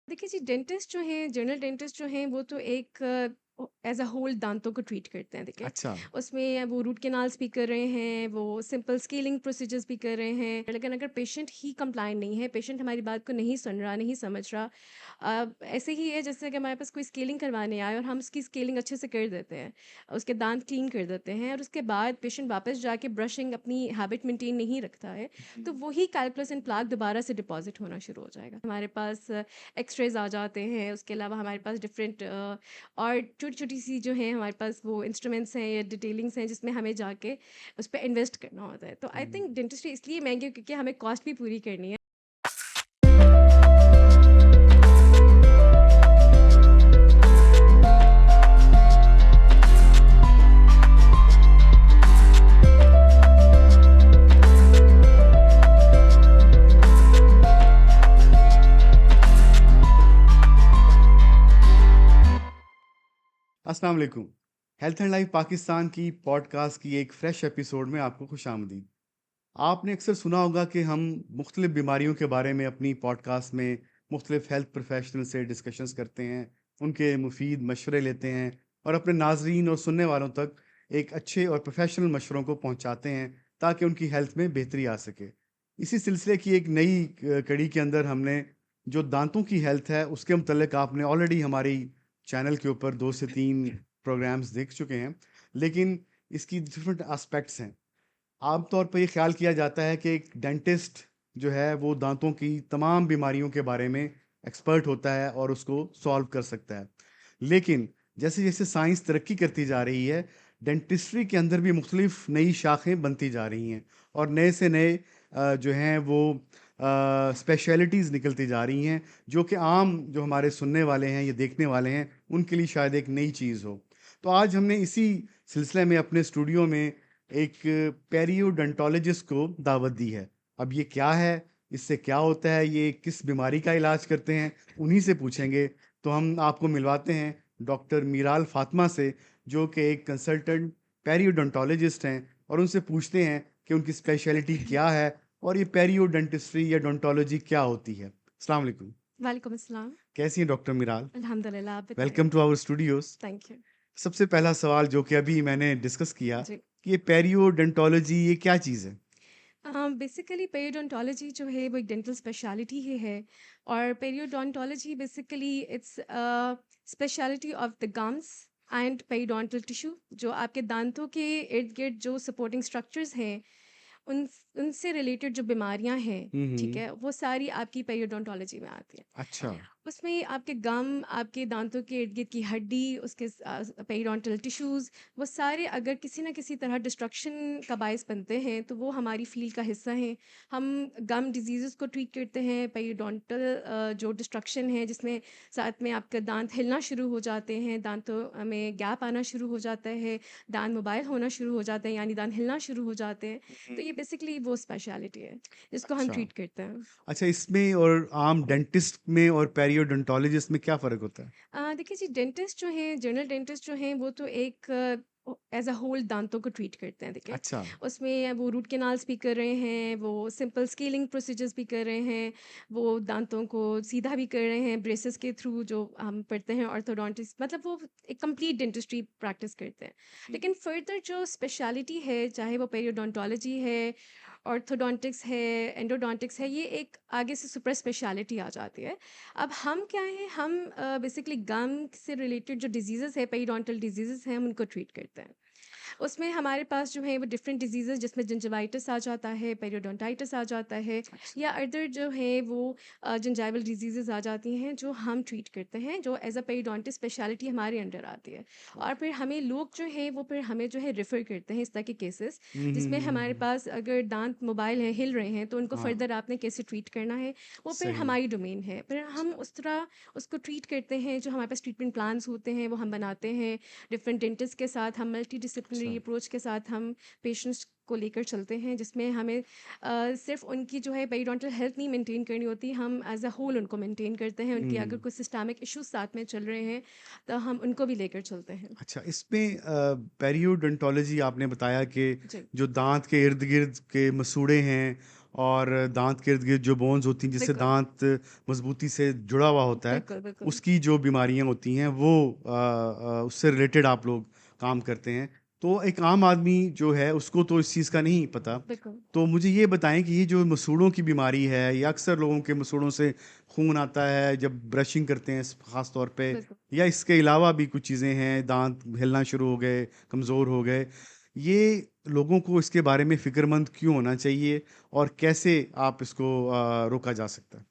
देखिए जी, डेंटिस्ट जो हैं, जनरल डेंटिस्ट जो हैं, वो तो एक एज़ अ होल दाँतों को ट्रीट करते हैं, देखिए। अच्छा। उसमें वो रूट कैनाल्स भी कर रहे हैं, वो सिंपल स्केलिंग प्रोसीजर्स भी कर रहे हैं। लेकिन अगर पेशेंट ही कंप्लायंट नहीं है, पेशेंट हमारी बात को नहीं सुन रहा, नहीं समझ रहा, ऐसे ही है जैसे कि हमारे पास कोई स्केलिंग करवाने आए और हम उसकी स्केलिंग अच्छे से कर देते हैं, उसके दाँत क्लीन कर देते हैं और उसके बाद पेशेंट वापस जाके ब्रशिंग अपनी हैबिट मेंटेन नहीं रखता है, तो वही कैल्कुलस एंड प्लाक दोबारा से डिपॉज़िट होना शुरू हो जाएगा। हमारे पास एक्स-रेज़ आ जाते हैं, उसके अलावा हमारे पास डिफरेंट और छोटी-छोटी सी जो है हमारे पास वो इंस्ट्रूमेंट्स हैं या डिटेलिंग्स हैं जिसमें हमें जाके उस पे इन्वेस्ट करना होता है। तो आई हुँ। थिंक डेंटिस्ट्री इसलिए महँगी है क्योंकि हमें कॉस्ट भी पूरी करनी है। अस्सलाम वालेकुम। हेल्थ एंड लाइफ पाकिस्तान की पॉडकास्ट की एक फ्रेश एपिसोड में आपको खुशामदीद। आपने अक्सर सुना होगा कि हम मुख्तलिफ बीमारियों के बारे में अपनी पॉडकास्ट में मुख्तलिफ हेल्थ प्रोफेशनल से डिस्कशंस करते हैं, उनके मुफीद मशवरे लेते हैं और अपने नाजरीन और सुनने वालों तक एक अच्छे और प्रोफेशनल मशवरों को पहुंचाते हैं ताकि उनकी हेल्थ में बेहतरी आ सके। इसी सिलसिले की एक नई कड़ी के अंदर हमने जो दांतों की हेल्थ है उसके मुतल्लिक आपने ऑलरेडी हमारी चैनल के ऊपर 2 से 3 प्रोग्राम्स देख चुके हैं, लेकिन इसकी डिफरेंट एस्पेक्ट्स हैं। आम तौर पे ये ख्याल किया जाता है कि एक डेंटिस्ट जो है वो दांतों की तमाम बीमारियों के बारे में एक्सपर्ट होता है और उसको सॉल्व कर सकता है। लेकिन जैसे जैसे साइंस तरक्की करती जा रही है, डेंटिस्ट्री के अंदर भी मुख्तलिफ नई शाखें बनती जा रही हैं और नए से नए जो हैं वो स्पेशलिटीज़ निकलती जा रही हैं, जो कि आम जो हमारे सुनने वाले हैं या देखने वाले हैं उनके लिए शायद एक नई चीज़ हो। तो आज हमने इसी सिलसिले में अपने स्टूडियो में एक पेरियोडोंटोलॉजिस्ट को दावत दी है। अब ये क्या है, इससे क्या होता है, ये किस बीमारी का इलाज करते हैं, उन्हीं से पूछेंगे। तो हम आपको मिलवाते हैं डॉक्टर मीराल फातिमा से, जो कि एक कंसल्टेंट पेरियोडोंटोलॉजिस्ट हैं, और उनसे पूछते हैं कि उनकी स्पेशलिटी क्या है और ये पेरियोडेंटिस्ट्री या डोंटोलॉजी क्या होती है। अस्सलाम वालेकुम। वालेकुम अस्सलाम। कैसी हैं डॉक्टर मीराल? अल्हम्दुलिल्लाह, आप बताएँ? Welcome to our studios. Thank you. सबसे पहला सवाल जो कि अभी मैंने डिस्कस किया जी। कि ये पेरियोडोंटोलॉजी ये क्या चीज़ है? बेसिकली पेरियोडोंटोलॉजी जो है वो एक डेंटल स्पेशलिटी ही है और periodontology basically it's speciality of the gums and periodontal tissue जो आपके दांतों के इर्द गिर्द जो सपोर्टिंग स्ट्रक्चर्स हैं उन उनसे रिलेटेड जो बीमारियां हैं, हुँ, ठीक हुँ। है, वो सारी आपकी पेरियोडोंटोलॉजी में आती है। अच्छा। उसमें आपके गम, आपके दांतों के इर्द-गिर्द की हड्डी, उसके पेरियोडोंटल टिश्यूज़, वो सारे अगर किसी न किसी तरह डिस्ट्रक्शन का बायस बनते हैं, तो वो हमारी फ़ील्ड का हिस्सा हैं। हम गम डिज़ीज़ेज़ को ट्रीट करते हैं, पेरियोडोंटल जो डिस्ट्रक्शन है, जिसमें साथ में आपके दाँत हिलना शुरू हो जाते हैं, दाँतों में गैप आना शुरू हो जाता है, दाँत मोबाइल होना शुरू हो जाते हैं, यानी दाँत हिलना शुरू हो जाते हैं। हुँ। तो ये बेसिकली वो स्पेशलिटी है, जिसको हम अच्छा। ट्रीट करते हैं। अच्छा, इसमें और आम डेंटिस्ट में और पेरियोडोंटोलॉजिस्ट में क्या फ़र्क होता है? देखिए जी, डेंटिस्ट जो हैं, जनरल डेंटिस्ट जो हैं, वो तो एक एज़ अ होल दाँतों को ट्रीट करते हैं, देखिए। अच्छा। उसमें वो रूट कैनाल्स भी कर रहे हैं, वो सिंपल स्केलिंग प्रोसीजर्स भी कर रहे हैं, वो दाँतों को सीधा भी कर रहे हैं ब्रेसेस के थ्रू जो हम पढ़ते हैं ऑर्थोडोंटिस्ट, मतलब वो एक कंप्लीट डेंटिस्ट्री प्रैक्टिस करते हैं। हुँ। लेकिन फर्दर जो स्पेशलिटी है, चाहे वो पेरियोडोंटोलॉजी है, ऑर्थोडोंटिक्स है, एंडोडोंटिक्स है, ये एक आगे से सुपर स्पेशलिटी आ जाती है। अब हम क्या हैं, हम बेसिकली गम से रिलेटेड जो डिजीज़ेज़ है, पेरियोडोंटल डिजीज़ेज़ हैं, हम उनको ट्रीट करते हैं। उसमें हमारे पास जो है वो डिफरेंट डिजीज़ेज़, जिसमें जिंजिवाइटिस आ जाता है, पेरियोडोंटाइटिस आ जाता है, अच्छा। या अदर जो है वो जिंजाइवल डिजीज़ेज़ आ जाती हैं जो हम ट्रीट करते हैं, जो एज़ अ पेरियोडोंटिस्ट स्पेशलिटी हमारे अंडर आती है। और फिर हमें लोग जो हैं वो फिर हमें जो है रेफ़र करते हैं इस तरह के केसेस, हुँ, हुँ, जिसमें हुँ, हुँ, हमारे हुँ। पास अगर दांत मोबाइल हैं, हिल रहे हैं, तो उनको हाँ, फर्दर आपने कैसे ट्रीट करना है, वो फिर सही। हमारी डोमेन है। फिर हम अच्छा। उस तरह उसको ट्रीट करते हैं, जो हमारे पास ट्रीटमेंट प्लान्स होते हैं वो हम बनाते हैं। डिफरेंट डेंटिस्ट के साथ हम मल्टी अच्छा। डिसिप्लिनरी अप्रोच के साथ हम पेशेंट्स को लेकर चलते हैं, जिसमें हमें सिर्फ उनकी जो है पेरियोडोंटल हेल्थ नहीं मेंटेन करनी होती, हम एज अ होल उनको मेंटेन करते हैं। उनकी अगर हुँ। कोई सिस्टमिक इश्यूज साथ में चल रहे हैं, तो हम उनको भी लेकर चलते हैं। अच्छा, इसमें पेरियोडोंटोलॉजी आपने बताया कि जी। जो दाँत के इर्द-गिर्द के मसूड़े हैं और दांत के इर्द-गिर्द जो बोन्स होती हैं जिससे बिल्कुल, दांत मजबूती से जुड़ा हुआ होता है, बिल्कुल, बिल्कुल, उसकी जो बीमारियां होती हैं वो उससे रिलेटेड आप लोग काम करते हैं। तो एक आम आदमी जो है उसको तो इस चीज़ का नहीं पता। बिल्कुल, तो मुझे ये बताएं कि ये जो मसूड़ों की बीमारी है, या अक्सर लोगों के मसूड़ों से खून आता है जब ब्रशिंग करते हैं ख़ास तौर पे, बिल्कुल। या इसके अलावा भी कुछ चीज़ें हैं, दांत हिलना शुरू हो गए, कमज़ोर हो गए, ये लोगों को इसके बारे में फ़िक्रमंद क्यों होना चाहिए और कैसे आप इसको रोका जा सकता है?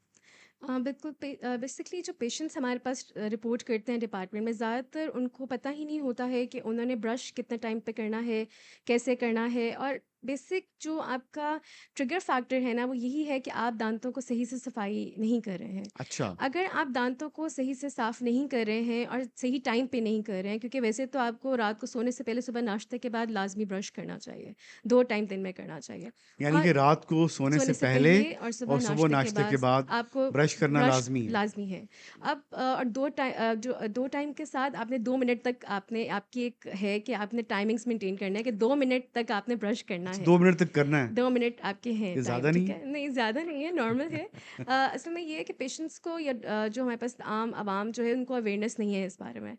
बिल्कुल बेसिकली जो पेशेंट्स हमारे पास रिपोर्ट करते हैं डिपार्टमेंट में, ज़्यादातर उनको पता ही नहीं होता है कि उन्होंने ब्रश कितने टाइम पे करना है, कैसे करना है। और बेसिक जो आपका ट्रिगर फैक्टर है ना, वो यही है कि आप दांतों को सही से सफाई नहीं कर रहे हैं। अच्छा। अगर आप दांतों को सही से साफ़ नहीं कर रहे हैं और सही टाइम पे नहीं कर रहे हैं, क्योंकि वैसे तो आपको रात को सोने से पहले सुबह नाश्ते के बाद लाज़मी ब्रश करना चाहिए, 2 टाइम दिन में करना चाहिए। यानी और कि रात को सोने से सोने से पहले पहले और और सुबह सुबह नाश्ते के नाश्ते के बाद बाद आपको ब्रश करना ब्रश लाज़मी है। लाज़मी है। अब और 2 टाइम के साथ आपने 2 मिनट तक आपने आपकी एक है कि आपने टाइमिंग्स मेंटेन करना है कि 2 मिनट तक आपने ब्रश करना अच्छा, है। 2 मिनट तक करना है? 2 मिनट आपके हैं ये टाइम, ज़्यादा नहीं ठीक है? है? नहीं, ज़्यादा नहीं है, नॉर्मल है। असल में ये है कि पेशेंट्स को या जो हमारे पास आम आवाम जो है, उनको अवेयरनेस नहीं है इस बारे में।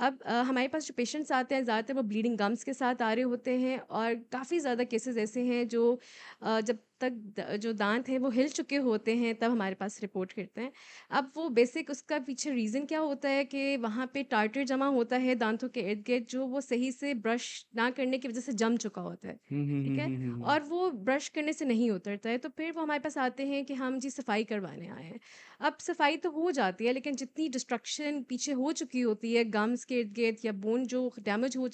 अब हमारे पास जो पेशेंट्स आते हैं, ज़्यादातर वो ब्लीडिंग गम्स के साथ आ रहे होते हैं, और काफ़ी ज़्यादा केसेज़ ऐसे हैं जो जब तक जो दांत हैं वो हिल चुके होते हैं, तब हमारे पास रिपोर्ट करते हैं। अब वो बेसिक उसका पीछे रीज़न क्या होता है कि वहाँ पे टार्टर जमा होता है दांतों के इर्द-गिर्द, जो वो सही से ब्रश ना करने की वज़ह से जम चुका होता है, हुँ, हुँ, ठीक हुँ, है? हुँ, हुँ, हुँ। और वो ब्रश करने से नहीं उतरता है, तो फिर वो हमारे पास आते हैं कि हम जी सफाई करवाने आए हैं। अब सफाई तो हो जाती है, लेकिन जितनी डिस्ट्रक्शन पीछे हो चुकी होती है गम्स के इर्द-गिर्द, या बोन जो डैमेज हो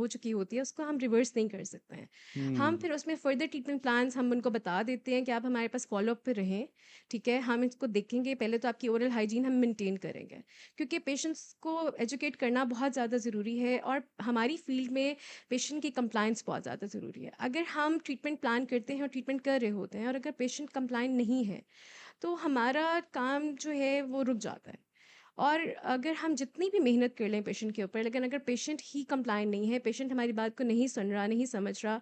चुकी होती है, उसको हम रिवर्स नहीं कर सकते हैं। हम हुँ, फिर उसमें फर्दर ट्रीटमेंट प्लान्स हम उनको बता देते हैं कि आप हमारे पास फ़ॉलो-अप पे रहें, ठीक है? हम इसको देखेंगे, पहले तो आपकी ओरल हाइजीन हम मेंटेन करेंगे, क्योंकि पेशेंट्स को एजुकेट करना बहुत ज़्यादा ज़रूरी है, और हमारी फ़ील्ड में पेशेंट की कंप्लायंस बहुत ज़्यादा ज़रूरी है। अगर हम ट्रीटमेंट प्लान करते हैं और ट्रीटमेंट कर रहे होते हैं, और अगर पेशेंट कंप्लायंट नहीं है, तो हमारा काम जो है वो रुक जाता है। और अगर हम जितनी भी मेहनत कर लें पेशेंट के ऊपर, लेकिन अगर पेशेंट ही कंप्लायंट नहीं है, पेशेंट हमारी बात को नहीं सुन रहा, नहीं समझ रहा,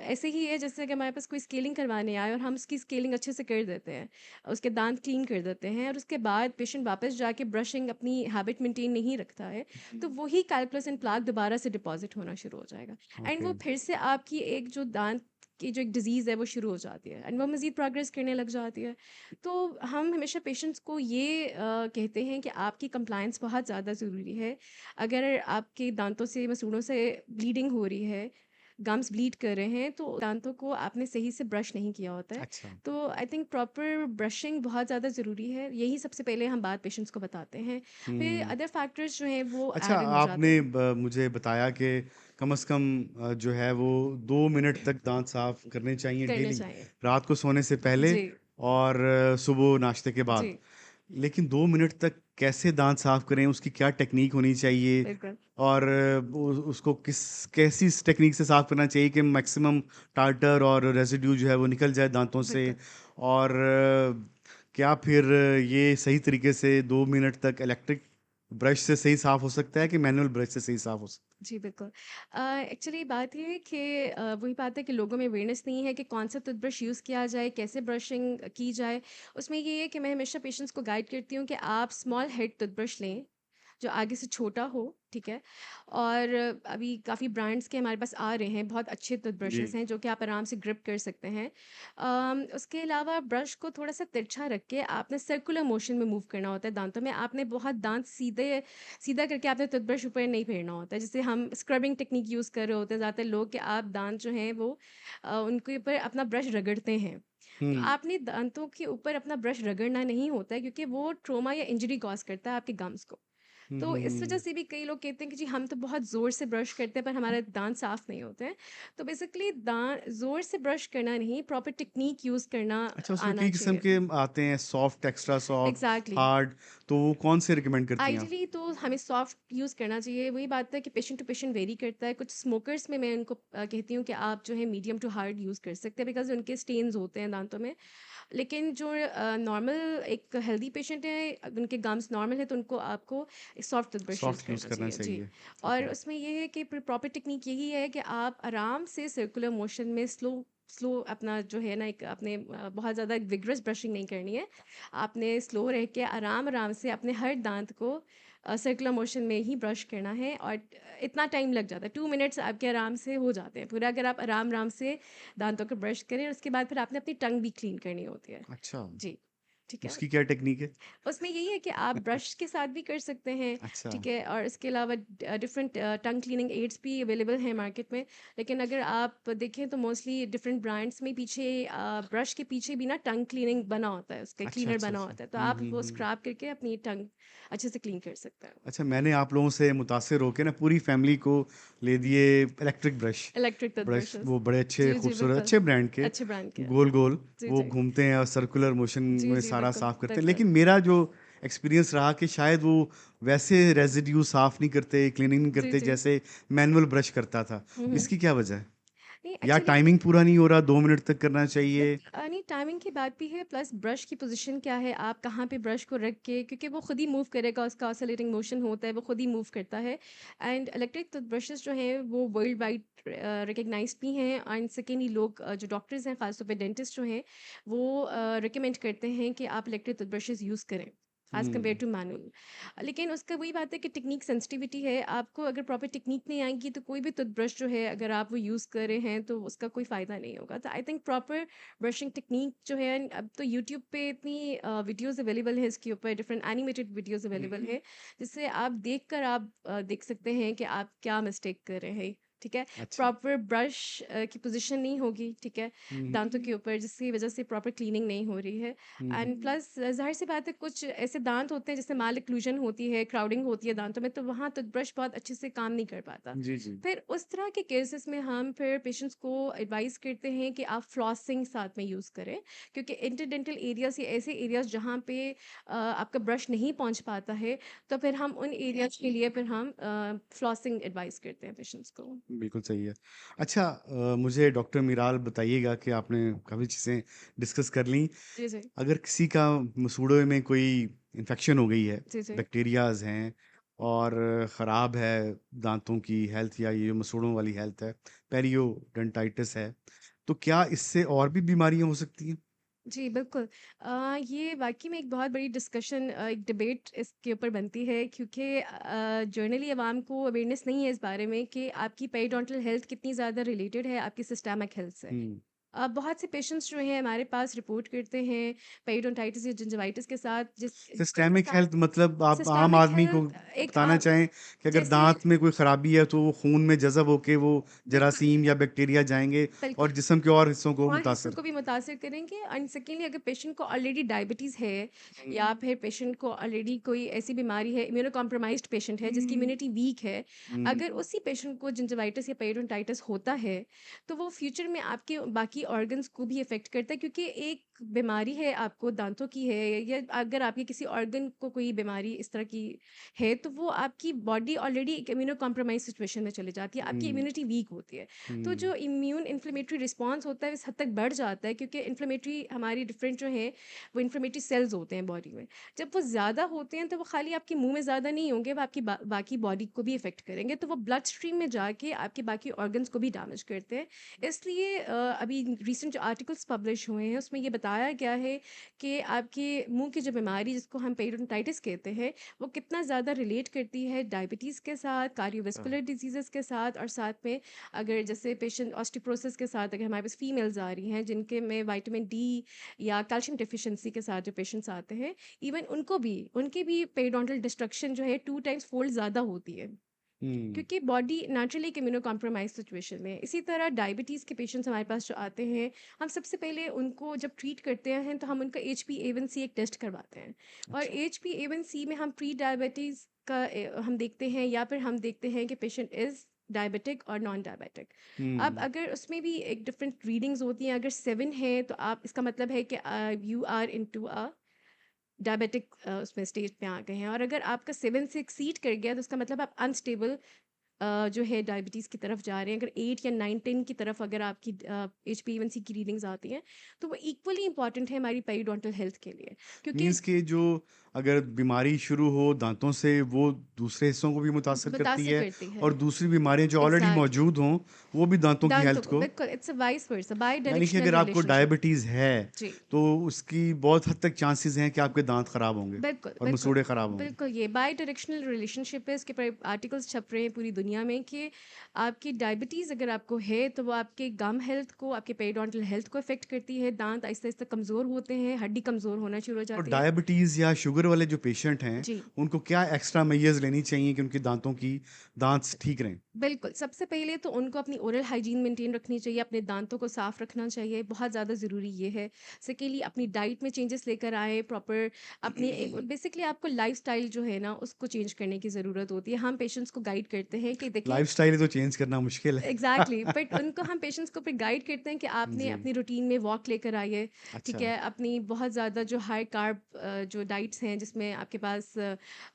ऐसे ही है जैसे कि हमारे पास कोई स्केलिंग करवाने आए और हम उसकी स्केलिंग अच्छे से कर देते हैं, उसके दांत क्लीन कर देते हैं, और उसके बाद पेशेंट वापस जाके ब्रशिंग अपनी हैबिट मेंटेन नहीं रखता है, तो हुँ। वही कैल्कुलस एंड प्लाक दोबारा से डिपॉज़िट होना शुरू हो जाएगा, एंड ओके। वो फिर से आपकी एक जो दांत की जो एक डिज़ीज़ है वो शुरू हो जाती है, एंड वो मज़ीद प्रोग्रेस करने लग जाती है। तो हम हमेशा पेशेंट्स को ये कहते हैं कि आपकी कंप्लायंस बहुत ज़्यादा ज़रूरी है। अगर आपके दांतों से, मसूड़ों से ब्लीडिंग हो रही है, गम्स ब्लीड कर रहे हैं, तो दांतों को आपने सही से ब्रश नहीं किया होता है। अच्छा। तो आई थिंक प्रॉपर ब्रशिंग बहुत ज़्यादा ज़रूरी है। यही सबसे पहले हम बात पेशेंट्स को बताते हैं। फिर हुँ। अदर फैक्टर्स जो हैं वो अच्छा, ऐड इन हो जाते आपने हैं। मुझे बताया कि कम से कम जो है वो 2 मिनट तक दांत साफ करने चाहिए करने डेली, चाहिए। रात को सोने से पहले जी, और सुबह नाश्ते के जी, बाद। लेकिन 2 मिनट तक कैसे दांत साफ करें, उसकी क्या टेक्नीक होनी चाहिए, बिल्कुल। और उसको कैसी टेक्नीक से साफ करना चाहिए कि मैक्सिमम टार्टर और रेजिड्यू जो है वो निकल जाए दांतों से, बिल्कुल। और क्या फिर ये सही तरीके से 2 मिनट तक इलेक्ट्रिक ब्रश से सही साफ हो सकता है कि मैनुअल ब्रश से सही साफ हो सकता जी, बिल्कुल। एक्चुअली बात ये है कि वही बात है कि लोगों में अवेयरनेस नहीं है कि कौन-सा टूथब्रश यूज़ किया जाए, कैसे ब्रशिंग की जाए। उसमें ये है कि मैं हमेशा पेशेंट्स को गाइड करती हूँ कि आप स्मॉल हेड टूथब्रश लें, जो आगे से छोटा हो, ठीक है? और अभी काफ़ी ब्रांड्स के हमारे पास आ रहे हैं, बहुत अच्छे है? जी। टूथब्रशेज़ हैं, जो कि आप आराम से ग्रिप कर सकते हैं। उसके अलावा ब्रश को थोड़ा-सा तिरछा रख के आपने सर्कुलर मोशन में मूव करना होता है दाँतों में। आपने बहुत दाँत सीधा करके आपने टूथब्रश ऊपर नहीं फेरना होता है। जैसे हम स्क्रबिंग टेक्नीक यूज़ कर रहे होते हैं ज़्यादातर लोग, कि आप दाँत जो हैं वो उनके ऊपर अपना ब्रश रगड़ते हैं। तो हुँ। आपने दाँतों के ऊपर अपना ब्रश रगड़ना नहीं होता है, क्योंकि वो ट्रॉमा या इंजरी कॉज़ करता है आपके गम्स को। हुँ, तो हुँ, इस वजह हुँ। से भी कई लोग कहते हैं कि जी हम तो बहुत ज़ोर से ब्रश करते हैं, पर हमारे दाँत साफ़ नहीं होते हैं। तो बेसिकली ज़ोर से ब्रश करना नहीं, प्रॉपर टेक्नीक यूज़ करना अच्छा, उसमें आना कई किस्म चाहिए। के आते हैं, soft, extra soft, exactly. Hard, तो वो कौन से रिकमेंड करती हैं आप? आइडियली तो हमें सॉफ्ट यूज़ करना चाहिए। वही बात है कि पेशेंट टू पेशेंट वेरी करता है। कुछ स्मोकर्स में मैं उनको कहती हूँ कि आप जो है मीडियम टू हार्ड यूज़ कर सकते हैं, बिकॉज़ उनके स्टेन्स होते हैं दाँतों में। लेकिन जो नॉर्मल एक हेल्दी पेशेंट है, उनके गम्स नॉर्मल है, तो उनको आपको soft toothbrush use soft use करना करना चाहिए। जी। चाहिए। और ओके। उसमें ये है कि प्रॉपर टेक्नीक यही है कि आप आराम से सर्कुलर मोशन में स्लो स्लो अपना जो है ना एक अपने बहुत ज़्यादा विगरस ब्रशिंग नहीं करनी है। आपने स्लो रह के आराम-आराम से अपने हर दाँत को सर्कुलर मोशन में ही ब्रश करना है और इतना टाइम लग जाता है, 2 मिनट्स आपके आराम से हो जाते हैं पूरा, अगर आप आराम-आराम से दाँतों को ब्रश करें और उसके बाद फिर आपने अपनी टंग भी क्लीन करनी होती है। अच्छा, जी, ठीक है? उसकी क्या टेक्निक है? उसमें यही है कि आप ब्रश के साथ भी कर सकते हैं, अच्छा, ठीक है? और इसके अलावा डिफरेंट टंग क्लीनिंग एड्स भी अवेलेबल हैं मार्केट में। लेकिन अगर आप देखें तो मोस्टली डिफरेंट ब्रांड्स में पीछे ब्रश के पीछे भी ना टंग क्लीनिंग बना होता है, उसका अच्छा, क्लीनर अच्छा, बना अच्छा। होता है। तो हुँ, आप हुँ, वो हुँ। स्क्रब करके अपनी टंग अच्छे से क्लीन कर सकते हैं। अच्छा, मैंने आप लोगों से मुतासिर होके ना पूरी फैमिली को ले दिए electric brush. Electric brush toothbrushes. वो बड़े अच्छे जी, जी, खूबसूरत बिल्कुल। अच्छे ब्रांड के, अच्छे ब्रांड के। गोल-गोल जी, वो जी। घूमते हैं और सर्कुलर मोशन जी, में जी, सारा बिल्कुल, साफ करते हैं। बिल्कुल। लेकिन मेरा जो एक्सपीरियंस रहा कि शायद वो वैसे रेज़िड्यू साफ नहीं करते, क्लीनिंग नहीं जी, करते जी। जैसे मैनुअल ब्रश करता था। हुँ, हुँ। इसकी क्या वजह है? नहीं या एक्चुअली टाइमिंग पूरा नहीं हो रहा, 2 मिनट तक करना चाहिए? नहीं टाइमिंग की बात भी है प्लस ब्रश की पोजीशन क्या है, आप कहाँ पे ब्रश को रख के, क्योंकि वो खुद ही मूव करेगा, उसका ऑसिलेटिंग मोशन होता है, वो खुद ही मूव करता है। एंड इलेक्ट्रिक टूथब्रशेस जो हैं वो वर्ल्ड वाइड रिकग्नाइज्ड भी हैं एंड सेकेंडली लोग जो डॉक्टर्स हैं, खासतौर पे डेंटिस्ट जो हैं, वो रिकमेंड करते हैं कि आप इलेक्ट्रिक टूथब्रशेस यूज़ करें as compare hmm, to manual. लेकिन उसका वही बात है कि टेक्निक सेंसिटिविटी है, आपको अगर प्रॉपर टेक्निक नहीं आएगी तो कोई भी टूथब्रश जो है अगर आप वो यूज़ कर रहे हैं तो उसका कोई फ़ायदा नहीं होगा। तो I think proper brushing technique जो है, अब तो यूट्यूब पे इतनी वीडियोस अवेलेबल है इसके ऊपर, डिफरेंट एनिमेटेड वीडियोस अवेलेबल है, जिससे आप देखकर आप देख सकते हैं कि आप क्या मिस्टेक कर रहे हैं। ठीक है? अच्छा। प्रॉपर ब्रश की पोजीशन नहीं होगी, ठीक है? हुँ, हुँ, दांतों के ऊपर, जिसकी वजह से प्रॉपर क्लीनिंग नहीं हो रही है। हुँ, हुँ। एंड प्लस ज़ाहिर सी बात है, कुछ ऐसे दांत होते हैं जिससे माल एक्लूजन होती है, क्राउडिंग होती है दांतों में, तो वहाँ टूथब्रश बहुत अच्छे से काम नहीं कर पाता। जी, जी। फिर उस तरह के केसेस में हम फिर पेशेंट्स को एडवाइस करते हैं कि आप फ्लॉसिंग साथ में यूज़ करें, क्योंकि इंटरडेंटल एरियाज या ऐसे एरियाज जहाँ पे आपका ब्रश नहीं पहुँच पाता है, तो फिर हम उन एरियाज के लिए फिर हम फ्लॉसिंग एडवाइस करते हैं पेशेंट्स को। बिल्कुल सही है। अच्छा मुझे डॉक्टर मीराल बताइएगा कि आपने काफ़ी चीज़ें डिस्कस कर लीं। जी, जी। अगर किसी का मसूड़ों में कोई इन्फेक्शन हो गई है, जी, जी। बैक्टीरियाज़ हैं और ख़राब है दाँतों की हेल्थ या ये मसूड़ों वाली हेल्थ है, पेरियोडोंटाइटिस है, तो क्या इससे और भी बीमारियाँ हो सकती हैं? जी, बिल्कुल। ये वाक़ई में एक बहुत बड़ी डिस्कशन, एक डिबेट इसके ऊपर बनती है, क्योंकि जनरली अवाम को अवेयरनेस नहीं है इस बारे में कि आपकी पेरिडोंटल हेल्थ कितनी ज़्यादा रिलेटेड है आपकी सिस्टमिक हेल्थ से। हुँ। बहुत से पेशेंट्स जो हैं हमारे पास रिपोर्ट करते हैं पेरिडोंटाइटिस या जिंजिवाइटिस के साथ, जिसके सिस्टेमिक साथ हेल्थ मतलब आप आम सिस्टमिक आदमी को हेल्थ एक बताना चाहें कि अगर जैसे दाँत में कोई खराबी है तो वो खून में जज़ब होके वो बिल्कुल, जरासीम या बैक्टीरिया जाएँगे बिल्कुल। और जिस्म के और हिस्सों को और हिस्सों मुतासिर को भी मुतासिर करेंगे एंड सेकेंडली अगर पेशेंट को ऑलरेडी डायबिटीज़ है हुँ। या फिर पेशेंट को ऑलरेडी कोई ऐसी बीमारी है, इम्यूनो कॉम्प्रोमाइज्ड पेशेंट है जिसकी इम्यूनिटी वीक है, हुँ, अगर उसी पेशेंट को जिंजिवाइटिस या पेरिडोंटाइटिस होता है तो वो फ्यूचर में आपके बाकी ऑर्गन्स को भी इफेक्ट करता है, क्योंकि एक बीमारी है आपको दांतों की है या अगर आपके किसी ऑर्गन को कोई बीमारी इस तरह की है तो वो आपकी बॉडी ऑलरेडी एक इम्यूनो कॉम्प्रोमाइज सिचुएशन में चली जाती है, आपकी हुँ, इम्यूनिटी वीक होती है। तो हुँ, जो इम्यून इन्फ्लेमेटरी रिस्पॉन्स होता है इस हद तक बढ़ जाता है, क्योंकि इन्फ्लेमेटरी हमारी डिफरेंट जो है वो इन्फ्लेमेटरी सेल्स होते हैं बॉडी में। जब वो ज़्यादा होते हैं तो वो खाली आपके मुंह में ज़्यादा नहीं होंगे, वो आपकी बाकी बॉडी को भी इफेक्ट करेंगे, तो वो ब्लड स्ट्रीम में जाके आपके बाकी ऑर्गन्स को भी डैमेज करते हैं। इसलिए अभी रिसेंट जो आर्टिकल्स पब्लिश हुए हैं उसमें ये बताया गया है कि आपके मुंह की जो बीमारी जिसको हम पेरिडोंटाइटिस कहते हैं, वो कितना ज़्यादा रिलेट करती है डायबिटीज़ के साथ, कार्डियोवास्कुलर डिजीज़ेस के साथ, और साथ में अगर जैसे पेशेंट ऑस्टियोपोरोसिस के साथ अगर हमारे पास फीमेल्स आ रही हैं जिनके में विटामिन डी या कैल्शियम डेफिशिएंसी के साथ जो पेशेंट्स आते हैं, इवन उनके भी पेरिडोंटल डिस्ट्रक्शन जो है 2 टाइम्स फोल्ड ज़्यादा होती है, हुँ, क्योंकि बॉडी नेचुरली एक इम्यूनो कॉम्प्रोमाइज सिचुएशन में है। इसी तरह डायबिटीज़ के पेशेंट्स हमारे पास जो आते हैं, हम सबसे पहले उनको जब ट्रीट करते हैं तो हम उनका HbA1c एक टेस्ट करवाते हैं, और अच्छा। HbA1c में हम प्री डायबिटीज़ का हम देखते हैं या फिर हम देखते हैं कि पेशेंट इज़ डायबिटिक और नॉन डायबिटिक। अब हुँ, अगर उसमें भी एक डिफरेंट रीडिंग्स होती हैं, अगर 7 है तो आप इसका मतलब है कि you are into a diabetic उसमें स्टेज पे आ गए हैं, और अगर आपका 7 से एक्सीड कर गया तो उसका मतलब आप अनस्टेबल जो है डायबिटीज़ की तरफ जा रहे हैं। अगर 8 या 9 10 की तरफ अगर आपकी HbA1c की रीडिंग्स आती हैं तो वो इक्वली इंपॉर्टेंट है हमारी पेरिडोंटल हेल्थ के लिए, क्योंकि मीन्स कि जो अगर बीमारी शुरू हो दांतों से, वो दूसरे हिस्सों को भी मुतासर करती मुतासिर है, करती है। और दूसरी बीमारियां जो ऑलरेडी एग्जैक्टली, मौजूद हों वो भी दांतों की दांतों हेल्थ को को, बिल्कुल, it's a vice versa, by यानी कि डायरेक्शनल अगर आपको रिलेशनशिप। डायबिटीज है जी, तो उसकी बहुत हद तक चांसेस हैं कि आपके दांत खराब होंगे बिल्कुल, और बिल्कुल, मसूड़े खराब होंगे। बिल्कुल, ये बाई डायरेक्शनल रिलेशनशिप है, इसके ऊपर आर्टिकल्स छप रहे हैं पूरी दुनिया में कि आपकी डायबिटीज़ अगर आपको है, तो वो आपके गम हेल्थ को, आपके पेरिडोंटल हेल्थ को अफ़ेक्ट करती है, दांत आहिस्ता-आहिस्ता कमज़ोर होते हैं, हड्डी कमज़ोर होना शुरू हो तो जाती है। डायबिटीज या शुगर वाले जो पेशेंट हैं जी। उनको क्या एक्स्ट्रा मेजर्स लेनी चाहिए कि उनके दांतों की दांत ठीक रहें? बिल्कुल, सबसे पहले तो उनको अपनी ओरल हाइजीन मेंटेन रखनी चाहिए, अपने दांतों को साफ़ रखना चाहिए, बहुत ज़्यादा ज़रूरी ये है। सेकेंडली अपनी डाइट में चेंजेस लेकर आएँ, प्रॉपर अपनी बेसिकली आपको लाइफ़स्टाइल जो है ना, उसको चेंज करने की ज़रूरत होती है। हम पेशेंट्स को गाइड करते हैं कि देखें लाइफस्टाइल तो चेंज करना मुश्किल है। एग्जैक्टली बट उनको हम पेशेंट्स को फिर गाइड करते हैं कि आपने जी। अपनी रूटीन में वॉक लेकर आइए, ठीक अच्छा। है, अपनी बहुत ज़्यादा जो हाई कार्ब जो डाइट्स हैं जिसमें आपके पास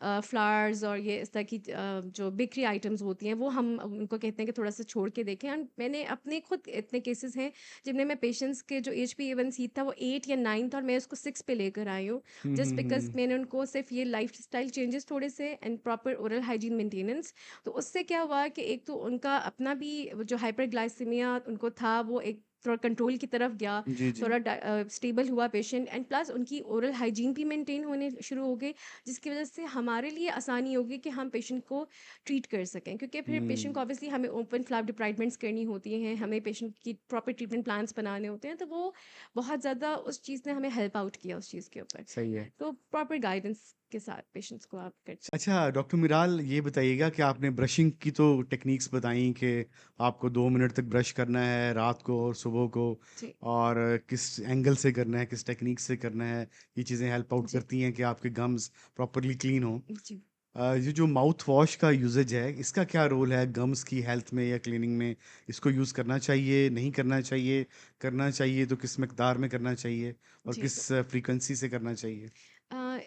फ्लावर्स और ये इस तरह की जो बेकरी आइटम्स होती हैं वो हम उनको कहते हैं कि थोड़ा सा छोड़ के देखें। एंड मैंने अपने खुद इतने केसेस हैं जिनमें मैं पेशेंट्स के जो HbA1c था वो 8 या 9 था और मैं उसको 6 पे लेकर आई हूँ, जस्ट बिकॉज मैंने उनको सिर्फ ये लाइफ स्टाइल चेंजेस थोड़े से and proper oral hygiene maintenance. तो उससे क्या हुआ कि एक तो उनका अपना भी वो जो हाइपरग्लाइसीमिया उनको था वो एक थोड़ा कंट्रोल की तरफ गया, जी, जी। थोड़ा स्टेबल हुआ पेशेंट एंड प्लस उनकी ओरल हाइजीन भी मेंटेन होने शुरू हो गई, जिसकी वजह से हमारे लिए आसानी होगी कि हम पेशेंट को ट्रीट कर सकें, क्योंकि फिर पेशेंट को हुँ। ऑब्वियसली हमें ओपन फ्लैप डिप्राइटमेंट्स करनी होती हैं, हमें पेशेंट की प्रॉपर ट्रीटमेंट प्लान्स बनाने होते हैं, तो वो बहुत ज़्यादा उस चीज़ ने हमें हेल्प आउट किया उस चीज़ के ऊपर। सही है। तो प्रॉपर गाइडेंस के साथ पेशेंट्स को आप कर अच्छा डॉक्टर मिराल, ये बताइएगा कि आपने ब्रशिंग की तो टेक्निक्स बताई कि आपको 2 मिनट तक ब्रश करना है रात को और सुबह को, जी, और किस एंगल से करना है, किस टेक्निक से करना है, ये चीज़ें हेल्प आउट जी, करती हैं कि आपके गम्स प्रॉपरली क्लीन हों। जी। ये जो माउथ वॉश का यूसेज है, इसका क्या रोल है गम्स की हेल्थ में या क्लीनिंग में? इसको यूज़ करना चाहिए, नहीं करना चाहिए? करना चाहिए तो किस मिकदार में करना चाहिए और जी, किस फ्रीक्वेंसी से करना चाहिए?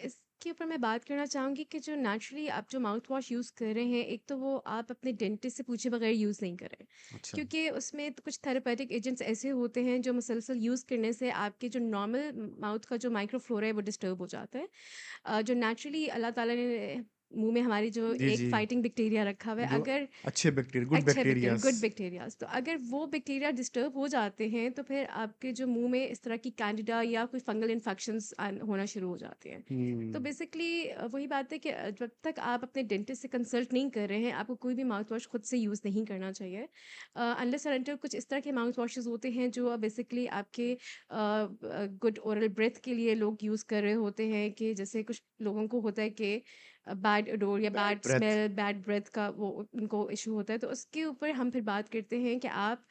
इसके ऊपर मैं बात करना चाहूँगी कि जो नेचुरली आप जो माउथ वॉश यूज़ कर रहे हैं, एक तो वो आप अपने डेंटिस्ट से पूछे बगैर यूज़ नहीं करें, अच्छा। क्योंकि उसमें तो कुछ थेरेपेटिक एजेंट्स ऐसे होते हैं जो मुसलसल यूज़ करने से आपके जो नॉर्मल माउथ का जो माइक्रोफ्लोरा है वो डिस्टर्ब हो जाता है। जो नेचुरली अल्लाह ताला ने मुँह में हमारी जो जी, एक जी। फाइटिंग बैक्टीरिया रखा हुआ है, जो अगर अच्छे बैक्टीरिया, गुड अच्छे बैक्टीरिया, बैक्टीरियाज़। गुड बैक्टीरियाज, तो अगर वो बैक्टीरिया डिस्टर्ब हो जाते हैं तो फिर आपके जो मुंह में इस तरह की कैंडिडा या कोई फंगल इन्फेक्शंस होना शुरू हो जाते हैं। तो हुँ। बेसिकली वही बात है कि जब तक आप अपने डेंटिस्ट से कंसल्ट नहीं कर रहे हैं, आपको कोई भी माउथ वॉश खुद से यूज़ नहीं करना चाहिए, अनलेस और अनटिल कुछ इस तरह के माउथ वॉशेस होते हैं जो बेसिकली आपके गुड ओरल ब्रेथ के लिए लोग यूज़ कर रहे होते हैं, कि जैसे कुछ लोगों को होता है कि बैड ओडोर या bad bad breath. Smell, bad breath का वो उनको इशू होता है, तो उसके ऊपर हम फिर बात करते हैं कि आप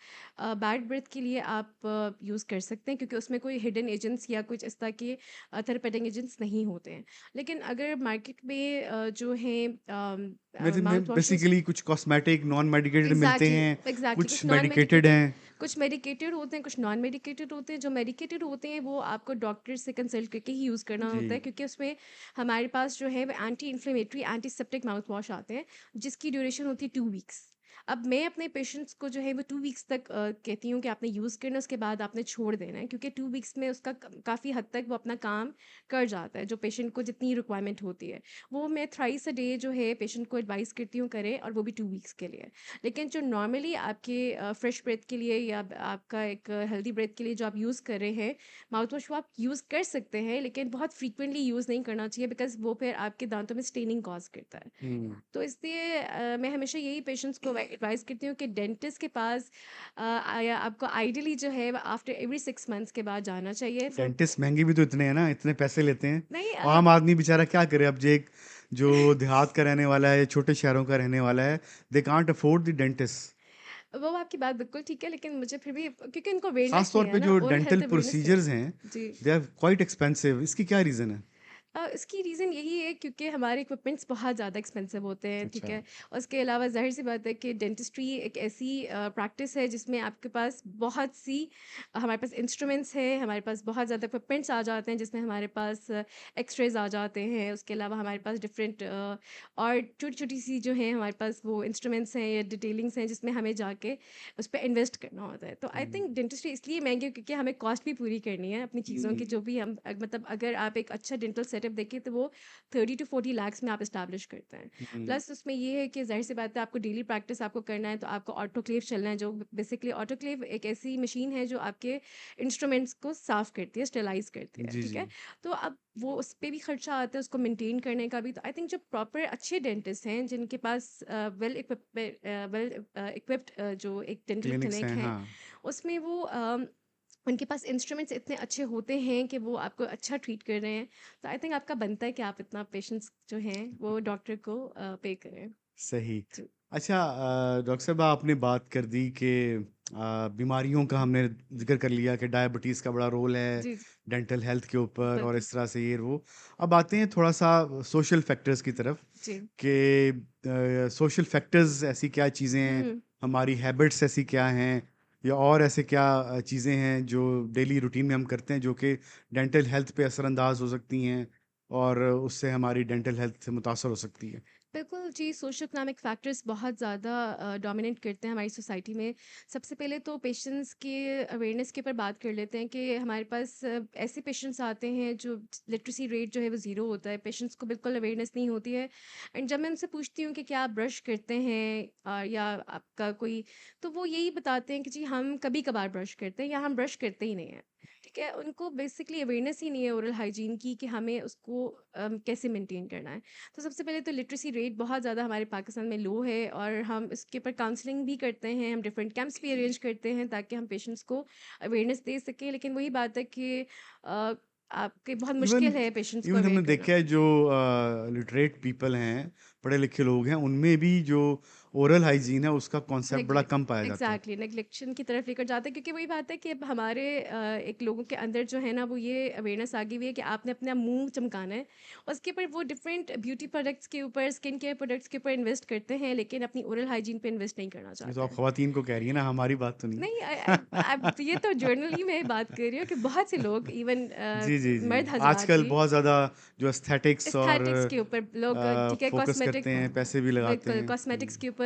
बैड ब्रेथ के लिए आप यूज़ कर सकते हैं, क्योंकि उसमें कोई हिडन एजेंट्स या कुछ इस तरह के थेरेपेटिक एजेंट्स नहीं होते हैं। लेकिन अगर मार्केट में जो हैं में माउथ वॉशेस, बेसिकली कुछ कॉस्मेटिक नॉन मेडिकेटेड मिलते एग्जैक्टली, हैं, एग्जैक्टली, कुछ कुछ नॉन मेडिकेटेड मेडिकेटेड, हैं। कुछ मेडिकेटेड होते हैं, कुछ नॉन मेडिकेटेड होते हैं। जो मेडिकेटेड होते हैं वो आपको डॉक्टर से कंसल्ट करके ही यूज़ करना जी। होता है, क्योंकि उसमें हमारे पास जो है वो anti inflammatory antiseptic mouth wash आते हैं, जिसकी ड्यूरेशन होती है 2 वीक्स। अब मैं अपने पेशेंट्स को जो है वो 2 वीक्स तक कहती हूँ कि आपने यूज़ करना, उसके बाद आपने छोड़ देना है, क्योंकि 2 वीक्स में उसका काफ़ी हद तक वो अपना काम कर जाता है, जो पेशेंट को जितनी रिक्वायरमेंट होती है वो मैं थ्राइस अ डे जो है पेशेंट को एडवाइस करती हूँ करें, और वो भी 2 वीक्स के लिए। लेकिन जो नॉर्मली आपके फ्रेश ब्रेथ के लिए या आपका एक हेल्दी ब्रेथ के लिए जो आप यूज़ कर रहे हैं माउथ वॉश, वो आप यूज़ कर सकते हैं, लेकिन बहुत फ्रीक्वेंटली यूज़ नहीं करना चाहिए, बिकॉज वो फिर आपके दांतों में स्टेनिंग कॉज करता है। हुँ। तो इसलिए मैं हमेशा यही पेशेंट्स को एडवाइस करती हूँ कि डेंटिस्ट के पास आपको आइडियली जो है आफ्टर एवरी 6 मंथ्स के बाद जाना चाहिए फॉर डेंटिस्ट महँगे भी तो इतने हैं ना, इतने पैसे लेते हैं। नहीं। आम आदमी बेचारा क्या करे अब, जो देहात का रहने वाला है या छोटे शहरों का रहने वाला है, they can't afford the dentist. वो आपकी बात बिल्कुल ठीक है, लेकिन मुझे फिर भी क्योंकि उनको अवेयरनेस ख़ास नहीं तौर है पे ना, जो ओरल डेंटल हेल्थ अवेयरनेस नहीं प्रोसीजर्स है। हैं, जी। They are quite expensive. इसकी क्या रीज़न है? इसकी रीज़न यही है क्योंकि हमारे इक्विपमेंट्स बहुत ज़्यादा एक्सपेंसिव होते हैं, ठीक अच्छा। है? उसके अलावा ज़ाहिर-सी बात है कि डेंटिस्ट्री एक ऐसी प्रैक्टिस है जिसमें आपके पास बहुत सी हमारे पास इंस्ट्रूमेंट्स हैं, हमारे पास बहुत ज़्यादा इक्विपमेंट्स आ जाते हैं, जिसमें हमारे पास एक्स-रेज़ आ जाते हैं, उसके अलावा हमारे पास डिफरेंट और छोटी-छोटी सी जो हैं हमारे पास वो इंस्ट्रूमेंट्स हैं या डिटेलिंग्स हैं, जिसमें हमें जाके उस पे इन्वेस्ट करना होता है। तो आई हुँ। थिंक डेंटिस्ट्री इसलिए महँगी है क्योंकि हमें कॉस्ट भी पूरी करनी है अपनी चीज़ों की, जो हुँ। भी हम मतलब अगर आप एक अच्छा डेंटल सेटअप देखें तो वो 30 टू 40 लाख्स में आप इस्टेब्लिश करते हैं। प्लस उसमें ये है कि ज़ाहिर सी बात है आपको डेली प्रैक्टिस आपको करना है, तो आपको ऑटोक्लेव चलना है, जो बेसिकली ऑटोक्लेव एक ऐसी मशीन है जो आपके इंस्ट्रूमेंट्स को साफ़ करती है, स्टरलाइज़ करती है, जी, ठीक जी। है? तो अब वो उस पे भी खर्चा आता है, उसको मेंटेन करने का भी। तो आई थिंक जो प्रॉपर अच्छे डेंटिस्ट हैं, जिनके पास वेल इक्विप्ड जो एक डेंटल क्लिनिक्स क्लिनिक हैं, है, हाँ। उसमें वो उनके पास इंस्ट्रूमेंट्स इतने अच्छे होते हैं कि वो आपको अच्छा ट्रीट कर रहे हैं। तो आई थिंक आपका बनता है कि आप इतना पेशेंट्स जो हैं वो डॉक्टर को पे करें। सही। जी, अच्छा डॉक्टर साहब आपने बात कर दी कि बीमारियों का हमने ज़िक्र कर लिया कि डायबिटीज़ का बड़ा रोल है जी, जी, डेंटल हेल्थ के ऊपर और बिल्कुल। इस तरह से ये वो। अब आते हैं थोड़ा-सा सोशल फैक्टर्स की तरफ जी। कि सोशल फैक्टर्स ऐसी क्या चीज़ें हैं, हुँ। हमारी हैबिट्स ऐसी क्या हैं या और ऐसे क्या चीज़ें हैं जो डेली रूटीन में हम करते हैं जो कि डेंटल हेल्थ पे असरअंदाज हो सकती हैं और उससे हमारी डेंटल हेल्थ मुतासर हो सकती है? बिल्कुल जी, सोशो इकोनॉमिक फैक्टर्स बहुत ज़्यादा डोमिनेट करते हैं हमारी सोसाइटी में। सबसे पहले तो पेशेंट्स के अवेयरनेस के ऊपर बात कर लेते हैं कि हमारे पास ऐसे पेशेंट्स आते हैं जो लिटरेसी रेट जो है वो ज़ीरो होता है। पेशेंट्स को बिल्कुल अवेयरनेस नहीं होती है। एंड जब मैं उनसे पूछती हूँ कि क्या आप ब्रश करते हैं या आपका कोई, तो वो यही बताते हैं कि जी हम कभी-कभार ब्रश करते हैं या हम ब्रश करते ही नहीं हैं। ठीक है? उनको बेसिकली अवेयरनेस ही नहीं है ओरल हाइजीन की कि हमें उसको कैसे मेंटेन करना है। तो सबसे पहले तो लिटरेसी रेट बहुत ज़्यादा हमारे पाकिस्तान में लो है, और हम इसके ऊपर काउंसलिंग भी करते हैं, हम डिफरेंट कैंप्स भी अरेंज करते हैं ताकि हम पेशेंट्स को अवेयरनेस दे सकें। लेकिन वही बात है कि अ, आपके बहुत इवन मुश्किल है पेशेंट्स को इवन अवेयर हमने करना। देखा है जो लिटरेट पीपल हैं, पढ़े लिखे लोग हैं, उनमें भी जो ओरल हाइजीन है उसका कॉन्सेप्ट बड़ा नेग्लेक्ट कम पाया जाता है। एग्जैक्टली नेग्लेक्शन की तरफ लेकर जाते हैं, क्योंकि वही बात है कि अब हमारे एक लोगों के अंदर जो है ना वो ये अवेयरनेस आ गई हुई है कि आपने अपना मुंह चमकाना है। उसके ऊपर वो डिफरेंट ब्यूटी प्रोडक्ट्स के ऊपर, स्किन केयर प्रोडक्ट्स के ऊपर इन्वेस्ट करते हैं, लेकिन अपनी ओरल हाइजीन पे इन्वेस्ट नहीं करना ये तो चाहते आप हैं। खवातीन को कह रही है ना, हमारी बात तो नहीं। नहीं, अब ये तो जर्नली मैं बात कर रही हूँ कि बहुत से लोग इवन जी, जी, जी। मर्द हजरात आजकल भी बहुत ज़्यादा जो एस्थेटिक्स और एस्थेटिक्स के ऊपर लोग ठीक है, फ़ोकस कॉस्मेटिक, करते हैं, पैसे भी लगाते बिल्कुल हैं। कॉस्मेटिक्स के ऊपर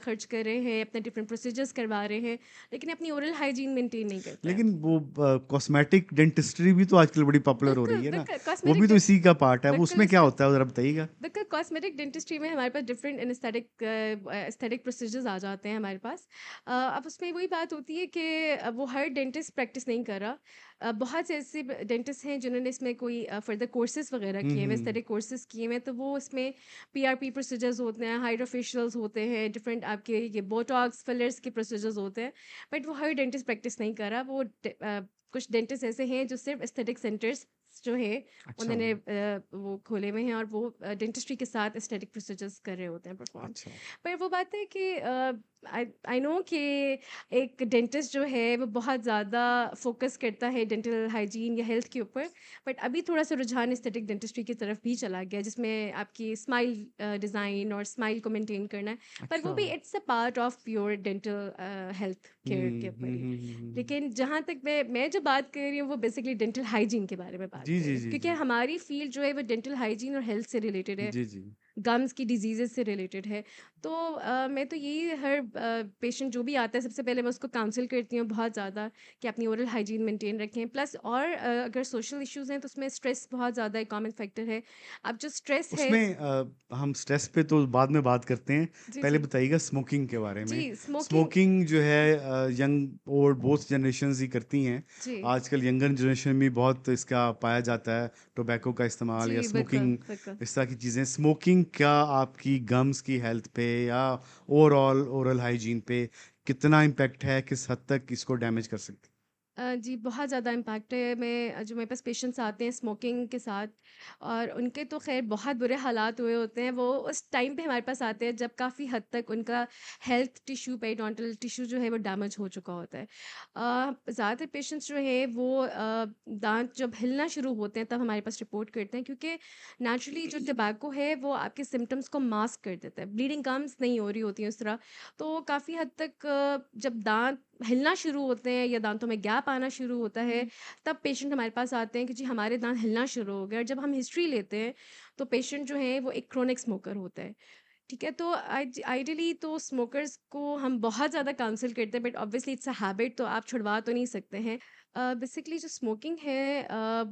खर्च कर रहे हैं, अपने डिफरेंट प्रोसीजर्स करवा रहे हैं, लेकिन अपनी ओरल हाइजीन मेंटेन नहीं करते हैं। लेकिन वो कॉस्मेटिक डेंटिस्ट्री भी तो आजकल बड़ी पॉपुलर हो रही बिल्कुल है ना, बिल्कुल वो भी कॉस्मेटिक तो इसी का पार्ट है। वो बिल्कुल उसमें क्या इसका होता है ज़रा बताइएगा? बिल्कुल कॉस्मेटिक डेंटिस्ट्री में हमारे पास डिफरेंट एस्थेटिक प्रोसीजर्स आ जाते हैं हमारे पास। अब उसमें वही बात होती है कि वो हर डेंटिस्ट प्रैक्टिस नहीं कर रहा। बहुत से ऐसे डेंटिस्ट हैं जिन्होंने इसमें कोई फर्दर कोर्सेज वगैरह हुँ, किए हुए, हुँ। एस्थेटिक कोर्सेज किए हुए हैं, तो वो इसमें पीआरपी प्रोसीजर्स होते हैं, हाइड्रोफेशियल्स होते हैं, डिफरेंट आपके ये बोटॉक्स फिलर्स के प्रोसीजर्स होते हैं। बट वो हर डेंटिस्ट प्रैक्टिस नहीं कर रहा। कुछ डेंटिस्ट ऐसे हैं जो सिर्फ एस्थेटिक सेंटर्स जो है अच्छा, उन्होंने वो खोले हुए हैं, और वो डेंटिस्ट्री के साथ एस्थेटिक प्रोसीजर्स कर रहे होते हैं परफॉर्म। अच्छा। पर वो बात है कि आई आई नो कि एक डेंटिस्ट जो है वो बहुत ज़्यादा फोकस करता है डेंटल हाइजीन या हेल्थ के ऊपर। बट अभी थोड़ा सा रुझान एस्थेटिक डेंटिस्ट्री की तरफ भी चला गया, जिसमें आपकी स्माइल डिज़ाइन और स्माइल को मेंटेन करना है। पर वो अच्छा। भी it's a part of your dental health hmm, care के ऊपर हुँ, ही। हुँ, हुँ, हुँ। लेकिन जहाँ तक मैं जो बात कर रही हूँ वो बेसिकली डेंटल हाइजीन के बारे में बात जी, कर रही जी, हूँ, जी, क्योंकि जी। हमारी फील्ड जो है वो डेंटल हाइजीन और हेल्थ से रिलेटेड है, जी, जी। गम्स की डिजीज़ेज़ से रिलेटेड है। तो मैं तो यही हर पेशेंट जो भी आता है सबसे पहले मैं उसको काउंसल करती हूँ बहुत ज़्यादा कि अपनी ओरल हाइजीन मेंटेन रखें। प्लस और अगर सोशल इश्यूज़ हैं तो उसमें स्ट्रेस बहुत ज़्यादा एक कॉमन फैक्टर है। अब जो स्ट्रेस है, उसमें हम स्ट्रेस पे तो बाद में बात करते हैं। जी, पहले जी। बताइएगा स्मोकिंग के बारे जी, में। स्मोकिंग। स्मोकिंग जो है यंग ओल्ड बोथ जनरेशंस ही करती हैं। जी, आजकल यंगर जनरेशन में बहुत इसका पाया जाता है, टोबैको का इस्तेमाल जी, या बिल्कुल, स्मोकिंग, बिल्कुल। इस तरह की चीज़ें। स्मोकिंग क्या आपकी गम्स की हेल्थ पे या ओवरऑल ओरल हाइजीन पे कितना इम्पैक्ट है? किस हद तक इसको डैमेज कर सकती है? जी, बहुत ज़्यादा इम्पैक्ट है। जो मेरे पास पेशेंट्स आते हैं स्मोकिंग के साथ, और उनके तो ख़ैर बहुत बुरे हालात हुए होते हैं। वो उस टाइम पे हमारे पास आते हैं जब काफ़ी हद तक उनका हेल्थ टिश्यू, पेरिडोंटल टिश्यू जो है वो डैमेज हो चुका होता है। ज़्यादातर पेशेंट्स जो हैं वो दाँत जब हिलना शुरू होते हैं तब हमारे पास रिपोर्ट करते हैं, क्योंकि नेचुरली जो टबैको है वो आपके सिम्पटम्स को मास्क कर देता है। ब्लीडिंग गम्स नहीं हो रही होती हैं उस तरह। तो काफ़ी हद तक जब दाँत हिलना शुरू होते हैं या दाँतों में गैप आना शुरू होता है, तब पेशेंट हमारे पास आते हैं कि जी हमारे दाँत हिलना शुरू हो गए, और जब हम हिस्ट्री लेते हैं, तो पेशेंट जो है वो एक क्रोनिक स्मोकर होता है। ठीक है? तो आइडियली तो स्मोकर्स को हम बहुत ज़्यादा काउंसल करते हैं, but obviously it's a habit, तो आप छुड़वा तो नहीं सकते हैं। बेसिकली जो स्मोकिंग है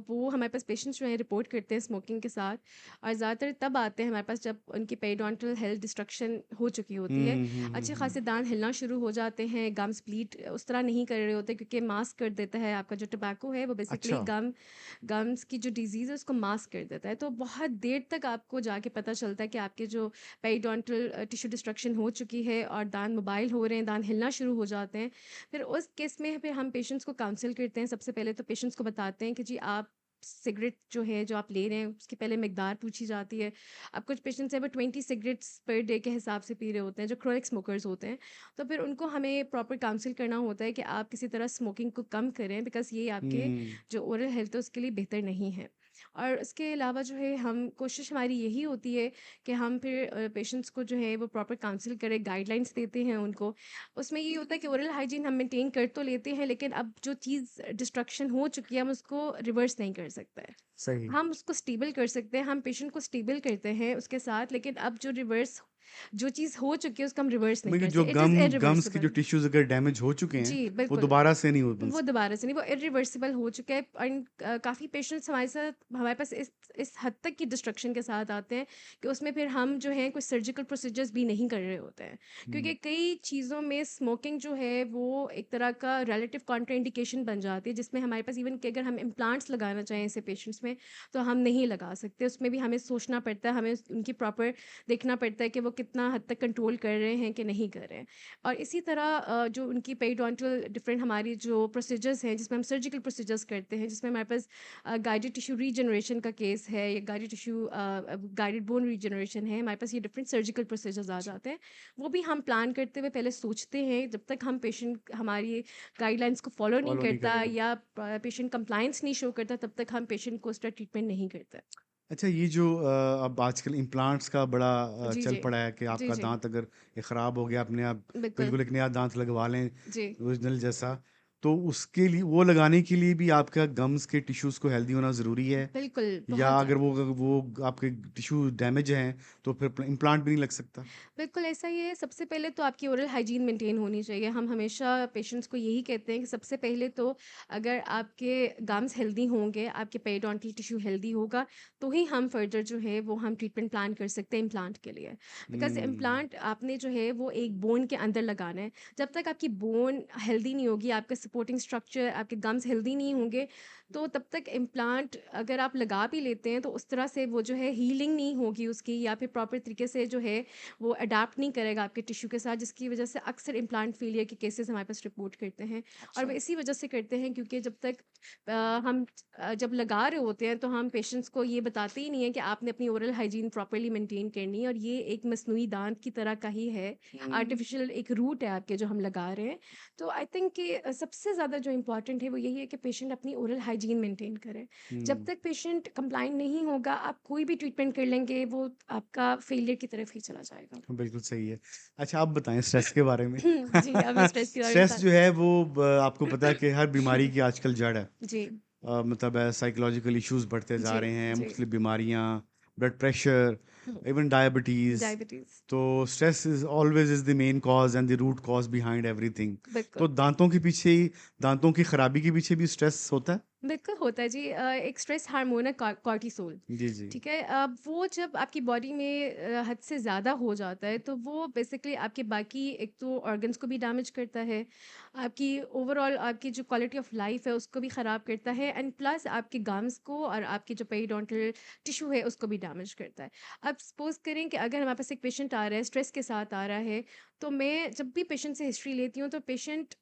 वो हमारे पास पेशेंट्स जो हैं रिपोर्ट करते हैं स्मोकिंग के साथ, और ज़्यादातर तब आते हैं हमारे पास जब उनकी पेरिडोन्टल हेल्थ डिस्ट्रक्शन हो चुकी होती है। अच्छे खासे दांत हिलना शुरू हो जाते हैं, गम्स ब्लीड उस तरह नहीं कर रहे होते क्योंकि मास्क कर देता है आपका जो टबैको है, वो बेसिकली अच्छा। गम्स की जो डिजीज़ है उसको मास्क कर देता है। तो बहुत देर तक आपको जाके पता चलता है कि आपके जो पेरिडोन्टल टिश्यू डिस्ट्रक्शन हो चुकी है और दांत मोबाइल हो रहे हैं, दांत हिलना शुरू हो जाते हैं। फिर उस केस में फिर हम पेशेंट्स को काउंसल करते हैं। सबसे पहले तो पेशेंट्स को बताते हैं कि जी आप सिगरेट जो है जो आप ले रहे हैं उसकी पहले मिकदार पूछी जाती है। अब कुछ पेशेंट्स हैं वो 20 सिगरेट्स पर डे के हिसाब से पी रहे होते हैं जो क्रोनिक स्मोकर्स होते हैं। तो फिर उनको हमें प्रॉपर काउंसल करना होता है कि आप किसी तरह स्मोकिंग को कम करें, बिकॉज़ ये आपके हुँ। जो ओरल हेल्थ है उसके लिए बेहतर नहीं है। और इसके अलावा जो है हम कोशिश हमारी यही होती है कि हम फिर पेशेंट्स को जो है वो प्रॉपर काउंसल करें, गाइडलाइंस देते हैं उनको। उसमें ये होता है कि ओरल हाइजीन हम मेंटेन कर तो लेते हैं, लेकिन अब जो चीज़ डिस्ट्रक्शन हो चुकी है हम उसको रिवर्स नहीं कर सकते हैं। सही। हम उसको स्टेबल कर सकते हैं, हम पेशेंट को स्टेबल करते हैं उसके साथ, लेकिन अब जो चीज़ हो चुकी है उसको हम रिवर्स नहीं मतलब कर जो सकते। इट इज़ गम्स के जो इरिवर्सिबल। टिश्यूज़ अगर डैमेज हो चुके हैं, जी, वो बिल्कुल। दोबारा से नहीं हो बन वो सकते। दोबारा से नहीं, वो इरिवर्सिबल हो चुका है। एंड काफ़ी पेशेंट्स हमारे पास इस हद तक की डिस्ट्रक्शन के साथ आते हैं कि उसमें फिर हम जो हैं कुछ सर्जिकल प्रोसीजर्स भी नहीं कर रहे होते हैं, हुँ। क्योंकि कई चीज़ों में स्मोकिंग जो है वो एक तरह का रिलेटिव कॉन्ट्राइंडिकेशन बन जाती है, जिसमें हमारे पास इवन कि अगर हम इम्प्लांट्स लगाना चाहें ऐसे पेशेंट्स में तो हम नहीं लगा सकते। उसमें भी हमें सोचना पड़ता है, हमें उनकी प्रॉपर देखना पड़ता है कि वो कितना हद तक कंट्रोल कर रहे हैं कि नहीं कर रहे हैं। और इसी तरह जो उनकी पेरिडोन्टल डिफरेंट हमारी जो प्रोसीजर्स हैं जिसमें हम सर्जिकल प्रोसीजर्स करते हैं, जिसमें हमारे पास गाइडेड टिश्यू रीजनरेशन का केस है या गाइडेड बोन रीजनरेशन है, हमारे पास ये डिफरेंट सर्जिकल प्रोसीजर्स आ जाते हैं। वो भी हम प्लान करते हुए पहले सोचते हैं, जब तक हम पेशेंट हमारी गाइडलाइंस को फॉलो नहीं फॉलो नहीं करता करेगा। या पेशेंट कंप्लायंस नहीं शो करता, तब तक हम पेशेंट को उसका ट्रीटमेंट नहीं करते। अच्छा, ये जो अब आजकल इम्प्लांट्स का बड़ा जी चल जी पड़ा है कि जी आपका जी दाँत अगर ये ख़राब हो गया, अपने आप बिल्कुल। बिल्कुल एक नया दाँत लगवा लें, जी ओरिजिनल जैसा, तो उसके लिए वो लगाने के लिए भी आपका गम्स के टिश्यूज़ को हेल्दी होना ज़रूरी है? बिल्कुल, या बहुत अगर ज़्यादा। वो आपके टिश्यू डैमेज हैं, तो फिर इम्प्लांट भी नहीं लग सकता? बिल्कुल ऐसा ही है। सबसे पहले तो आपकी ओरल हाइजीन मेंटेन होनी चाहिए। हम हमेशा पेशेंट्स को यही कहते हैं कि सबसे पहले तो अगर आपके गम्स हेल्दी होंगे, आपके पेरिडोन्टल टिश्यू हेल्दी होगा, तो ही हम फर्दर जो है वो हम ट्रीटमेंट प्लान कर सकते हैं इम्प्लांट के लिए। Because hmm. इम्प्लांट आपने जो है वो एक बोन के अंदर लगाना है। जब तक आपकी बोन हेल्दी नहीं होगी, आपका सपोर्टिंग स्ट्रक्चर, आपके गम्स हेल्दी नहीं होंगे, तो तब तक इम्प्लांट अगर आप लगा भी लेते हैं तो उस तरह से वो जो है हीलिंग नहीं होगी उसकी, या फिर प्रॉपर तरीके से जो है वो अडैप्ट नहीं करेगा आपके टिश्यू के साथ, जिसकी वजह से अक्सर इम्प्लांट फेलियर के केसेस हमारे पास रिपोर्ट करते हैं। और अच्छा। वो इसी वजह से करते हैं क्योंकि जब तक हम जब लगा रहे होते हैं तो हम पेशेंट्स को ये बताते ही नहीं है कि आपने अपनी ओरल हाइजीन प्रॉपरली मेंटेन करनी है, और ये एक मसनूई दांत की तरह का ही है, आर्टिफिशियल एक रूट है आपके जो हम लगा रहे हैं। तो आई थिंक कि सबसे ज़्यादा जो इम्पॉर्टेंट है वो यही है कि पेशेंट अपनी ओरल हाइजीन मेंटेन करे। जब हुँ। तक पेशेंट कंप्लाइंट नहीं होगा, आप कोई भी ट्रीटमेंट कर लेंगे, वो आपका फेलियर की तरफ ही चला जाएगा। बिल्कुल सही है। अच्छा, आप बताएँ स्ट्रेस के बारे में। जी, अब मैं स्ट्रेस के बारे में स्ट्रेस बता जो है वो आपको पता है कि हर बीमारी की आजकल जड़ है। जी, मतलब साइकोलॉजिकल इश्यूज बढ़ते जा जी, रहे हैं, जी। मुख्तलिफ बीमारियाँ, blood pressure, even diabetes. Diabetes, तो stress is always is the main cause and the root cause behind everything. तो बिल्कुल। दांतों की खराबी के पीछे भी स्ट्रेस होता है। बिल्कुल होता है जी। एक स्ट्रेस हार्मोन है कॉर्टिसोल। जी जी। ठीक है, अब वो जब आपकी बॉडी में हद से ज़्यादा हो जाता है तो वो बेसिकली आपके बाकी एक तो ऑर्गन्स को भी डैमेज करता है, आपकी ओवरऑल आपकी जो क्वालिटी ऑफ लाइफ है उसको भी ख़राब करता है, एंड प्लस आपके गम्स को और आपकी जो पेरिडोन्टल टिश्यू है उसको भी डैमेज करता है। अब सपोज करें कि अगर हमारे पास एक पेशेंट आ रहा है स्ट्रेस के साथ आ रहा है, तो मैं जब भी पेशेंट से हिस्ट्री लेती हूँ तो पेशेंट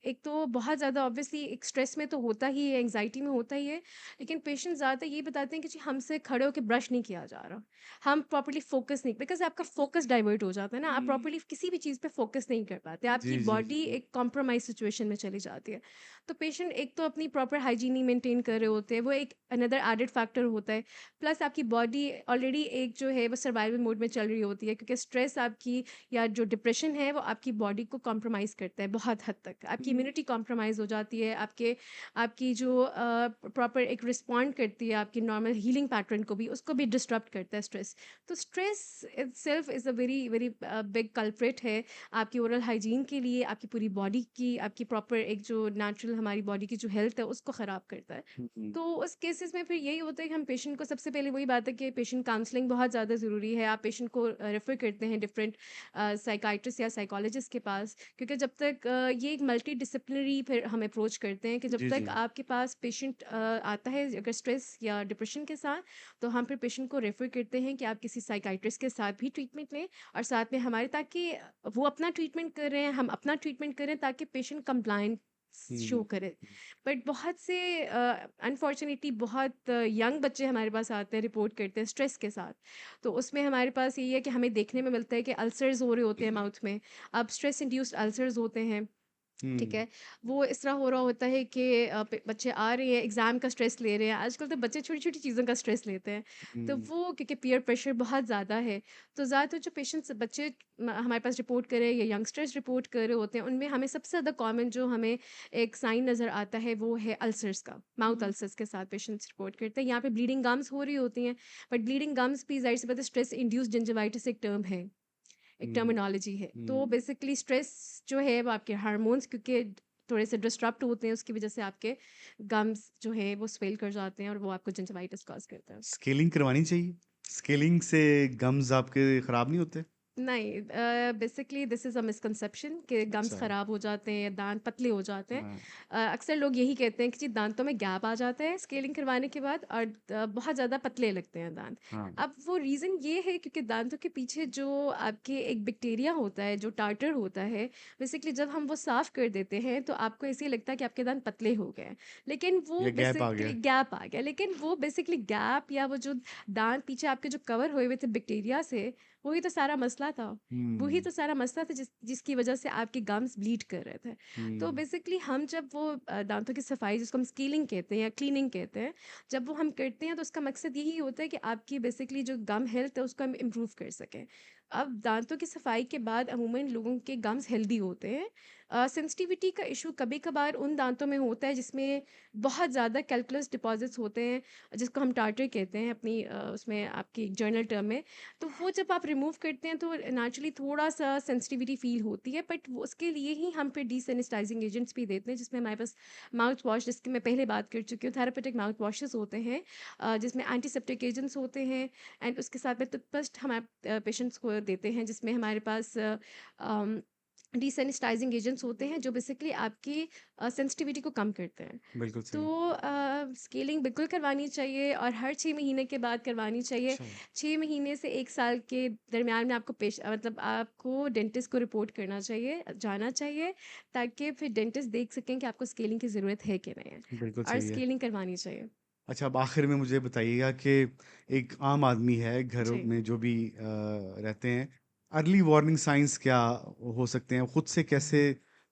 एक तो बहुत ज़्यादा ऑब्वियसली एक स्ट्रेस में तो होता ही है, एंग्जायटी में होता ही है, लेकिन पेशेंट ज़्यादातर ये बताते हैं कि जी हमसे खड़े होके ब्रश नहीं किया जा रहा। हम प्रॉपर्ली फ़ोकस नहीं, बिकॉज़ आपका फ़ोकस डाइवर्ट हो जाता है ना, आप प्रॉपर्ली किसी भी चीज़ पे फ़ोकस नहीं कर पाते, आपकी जी जी जी बॉडी जी। एक कॉम्प्रोमाइज़ सिचुएशन में चली जाती है। तो पेशेंट एक तो अपनी प्रॉपर हाइजीन नहीं मेंटेन कर रहे होते हैं, वो एक अनदर एडेड फैक्टर होता है। प्लस आपकी बॉडी ऑलरेडी एक जो है वो सर्वाइवल मोड में चल रही होती है, क्योंकि स्ट्रेस आपकी या जो डिप्रेशन है वो आपकी बॉडी को कॉम्प्रोमाइज़ करता है बहुत हद तक। आपकी इम्यूनिटी कॉम्प्रोमाइज़ हो जाती है, आपकी जो प्रॉपर एक रिस्पॉन्ड करती है आपकी नॉर्मल हीलिंग पैटर्न को भी, उसको भी डिस्टर्ब करता है स्ट्रेस। तो stress itself is a very very big culprit है आपकी ओरल हाइजीन के लिए, आपकी पूरी बॉडी की, आपकी प्रॉपर एक जो नेचुरल हमारी बॉडी की जो हेल्थ है उसको ख़राब करता है। हुँ। तो उस केसेस में फिर यही होता है कि हम पेशेंट को, सबसे पहले वही बात है कि पेशेंट काउंसलिंग बहुत ज़्यादा ज़रूरी है। आप पेशेंट को रेफ़र करते हैं डिफरेंट साइकियाट्रिस्ट या साइकोलॉजिस्ट के पास, क्योंकि जब तक ये एक मल्टी डिसिप्लिनरी फिर हम अप्रोच करते हैं कि जब जी, तक जी। आपके पास पेशेंट आता है अगर स्ट्रेस या डिप्रेशन के साथ, तो हम फिर पेशेंट को रेफ़र करते हैं कि आप किसी साइकियाट्रिस्ट के साथ भी ट्रीटमेंट लें और साथ में हमारे, ताकि वो अपना ट्रीटमेंट कर रहे हैं, हम अपना ट्रीटमेंट करें, ताकि पेशेंट कंप्लायंस शो हुँ, करे। बट बहुत से अनफॉर्चुनेटली बहुत यंग बच्चे हमारे पास आते हैं, रिपोर्ट करते हैं स्ट्रेस के साथ। तो उसमें हमारे पास यही है कि हमें देखने में मिलता है कि अल्सर्स हो रहे होते हैं माउथ में। अब स्ट्रेस इंड्यूस्ड अल्सर्स होते हैं, ठीक हुँ, है? वो इस तरह हो रहा होता है कि बच्चे आ रहे हैं, एग्ज़ाम का स्ट्रेस ले रहे हैं। आजकल तो बच्चे छोटी-छोटी चीज़ों का स्ट्रेस लेते हैं। तो हुँ, वो क्योंकि पीयर प्रेशर बहुत ज़्यादा है, तो ज़्यादातर जो पेशेंट्स बच्चे हमारे पास रिपोर्ट कर रहे हैं या यंगस्टर्स रिपोर्ट कर रहे होते हैं, उनमें हमें सबसे ज़्यादा कॉमन जो हमें एक साइन नज़र आता है, वो है अल्सर्स का। माउथ अल्सर्स के साथ पेशेंट्स रिपोर्ट करते हैं। यहाँ पे ब्लीडिंग गम्स हो रही होती हैं, बट ब्लीडिंग गम्स भी ज़ाहिर-सी बात है, स्ट्रेस इंड्यूस्ड जिंजिवाइटिस एक टर्म है। एक हुँ, टर्मिनोलॉजी है। तो हुँ। बेसिकली स्ट्रेस जो है वो आपके हार्मोन्स, क्योंकि थोड़े से डिस्टरप्ट होते हैं, उसकी वज़ह से आपके गम्स जो है वो स्वेल कर जाते हैं और वो आपको जिंजिवाइटिस कॉज़ करता है। स्केलिंग करवानी चाहिए? स्केलिंग से गम्स आपके खराब नहीं होते? नहीं, basically this is a misconception कि गम्स अच्छा, ख़राब हो जाते हैं या दांत पतले हो जाते हैं। हाँ, अक्सर लोग यही कहते हैं कि जी दांतों में गैप आ जाता है स्केलिंग करवाने के बाद और बहुत ज़्यादा पतले लगते हैं दांत। हाँ। अब वो रीज़न ये है क्योंकि दांतों के पीछे जो आपके एक बैक्टीरिया होता है, जो टार्टर होता है, बेसिकली जब हम वो साफ़ कर देते हैं तो आपको ऐसे ही लगता है कि आपके दांत पतले हो गए हैं। लेकिन वो या गैप आ बेसिकली गया? गैप आ गया, लेकिन वो बेसिकली गैप या वो जो दांत पीछे आपके जो कवर हुए हुए थे बैक्टीरिया से, वही तो सारा मसला था। वही हुँ, तो सारा मसला था जिसकी वजह से आपके गम्स ब्लीड कर रहे थे। तो हुँ, बेसिकली हम जब वो दाँतों की सफाई, जिसको हम स्केलिंग कहते हैं या क्लीनिंग कहते हैं, जब वो हम करते हैं तो उसका मकसद यही होता है कि आपकी बेसिकली जो गम हेल्थ है उसको हम इम्प्रूव कर सकें। अब दाँतों की सफाई के बाद अमूमन लोगों के गम्स हेल्दी होते हैं। सेंसिटिविटी का इशू कभी-कभार उन दाँतों में होता है जिसमें बहुत ज़्यादा कैल्कुलस डिपॉज़िट्स होते हैं, जिसको हम टार्टर कहते हैं अपनी उसमें आपकी जर्नल टर्म में। तो वो जब आप रिमूव करते हैं तो नेचुरली थोड़ा-सा सेंसिटिविटी फ़ील होती है, बट वो उसके लिए ही हम फिर डीसेनिटाइजिंग एजेंट्स भी देते हैं, जिसमें हमारे पास माउथ वॉश, जिसकी मैं पहले बात कर चुकी हूँ, थेरेपेटिक माउथ वॉशेज़ होते हैं, जिसमें एंटीसेप्टिक एजेंट्स होते हैं एंड उसके साथ में टूथपेस्ट हमारे पेशेंट्स को देते हैं, जिसमें हमारे पास अम, डीसेनिटाइजिंग एजेंट्स होते हैं जो बेसिकली आपकी सेंसिटिविटी को कम करते हैं। बिल्कुल तो सही। स्केलिंग बिल्कुल करवानी चाहिए और हर 6 महीने के बाद करवानी चाहिए। अच्छा, 6 महीने से 1 साल के दरमियान में आपको मतलब आपको डेंटिस्ट को रिपोर्ट करना चाहिए, जाना चाहिए, ताकि फिर डेंटिस्ट देख सकें कि आपको स्केलिंग की ज़रूरत है कि नहीं है, बिल्कुल और सही है। स्केलिंग करवानी चाहिए। अच्छा, अब आखिर में मुझे बताइएगा कि एक आम आदमी है, घरों जी। में जो भी रहते हैं, अर्ली वार्निंग साइंस क्या हो सकते हैं? खुद से कैसे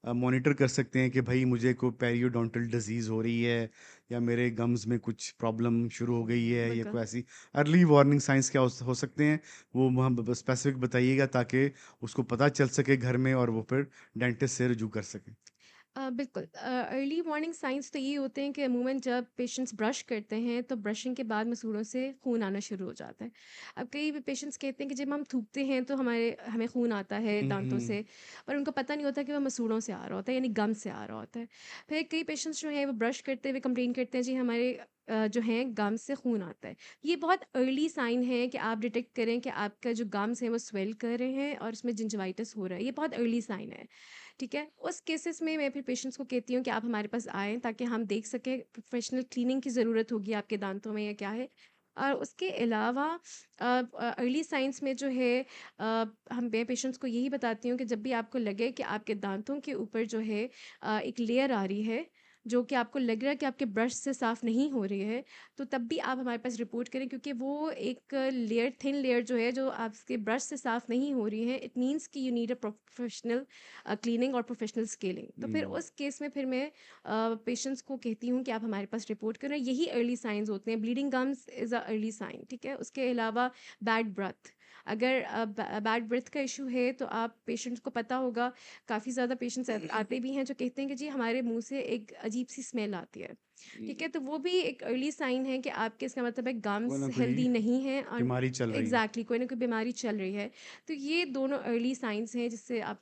मॉनिटर कर सकते हैं कि भई मुझे कोई पेरियोडोंटल डिज़ीज़ हो रही है या मेरे गम्स में कुछ प्रॉब्लम शुरू हो गई है या बिल्कुल। कोई ऐसी अर्ली वार्निंग साइंस क्या हो सकते हैं? वो वहाँ ब स्पेसिफ़िक बताइएगा ताकि उसको पता चल सके घर में और वो फिर डेंटिस्ट से रुजू कर सके। बिल्कुल, अर्ली वार्निंग साइंस तो ये होते हैं कि अमूमन जब पेशेंट्स ब्रश करते हैं तो ब्रशिंग के बाद मसूड़ों से खून आना शुरू हो जाता है। अब कई भी पेशेंट्स कहते हैं कि जब हम थूकते हैं तो हमें खून आता है हुँ, दांतों हुँ। से, पर उनको पता नहीं होता कि वो मसूड़ों से आ रहा होता है, यानी गम से आ रहा होता है। फिर कई पेशेंट्स जो हैं वो ब्रश करते हुए कंप्लेन करते हैं, जी हमारे जो हैं गम से खून आता है। ये बहुत अर्ली साइन है कि आप डिटेक्ट करें कि आपका जो गम्स हैं वो स्वेल कर रहे हैं और उसमें जिंजवाइटिस हो रहा है। ये बहुत अर्ली साइन है। ठीक है? उस केसेस में मैं फिर पेशेंट्स को कहती हूँ कि आप हमारे पास आएँ, ताकि हम देख सकें, प्रोफ़ेशनल क्लीनिंग की ज़रूरत होगी आपके दाँतों में या क्या है। और उसके अलावा अर्ली साइंस में जो है, मैं पेशेंट्स को यही बताती हूँ कि जब भी आपको लगे कि आपके दाँतों के ऊपर जो है एक लेयर आ रही है, जो कि आपको लग रहा है कि आपके ब्रश से साफ़ नहीं हो रही है, तो तब भी आप हमारे पास रिपोर्ट करें, क्योंकि वो एक लेयर, थिन लेयर जो है, जो आपके ब्रश से साफ़ नहीं हो रही है, इट मीन्स कि you need a professional cleaning और प्रोफेशनल स्केलिंग। तो फिर हुँ, उस केस में फिर मैं पेशेंट्स को कहती हूँ कि आप हमारे पास रिपोर्ट करें। यही अर्ली साइंस होते हैं। Bleeding gums is a early sign, ठीक है? उसके अलावा बैड ब्रेथ, अगर बैड ब्रेथ का इशू है तो आप पेशेंट को पता होगा, काफ़ी ज़्यादा पेशेंट्स आते भी हैं जो कहते हैं कि जी हमारे मुंह से एक अजीब सी स्मेल आती है। ठीक है, तो वो भी एक अर्ली साइन है कि आपके, इसका मतलब है कोई गम्स ना कोई हेल्दी नहीं है और बीमारी चल रही है। एग्जैक्टली कोई ना कोई बीमारी चल रही है। तो ये दोनों अर्ली साइंस हैं जिससे आप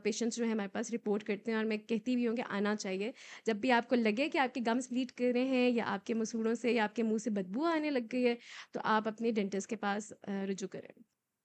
पेशेंट्स जो है हमारे पास रिपोर्ट करते हैं, और मैं कहती भी हूँ कि आना चाहिए। जब भी आपको लगे कि आपके गम्स ब्लीड कर रहे हैं या आपके मसूड़ों से या आपके मुंह से बदबू आने लग गई है, तो आप अपने डेंटिस्ट के पास रुजू करें।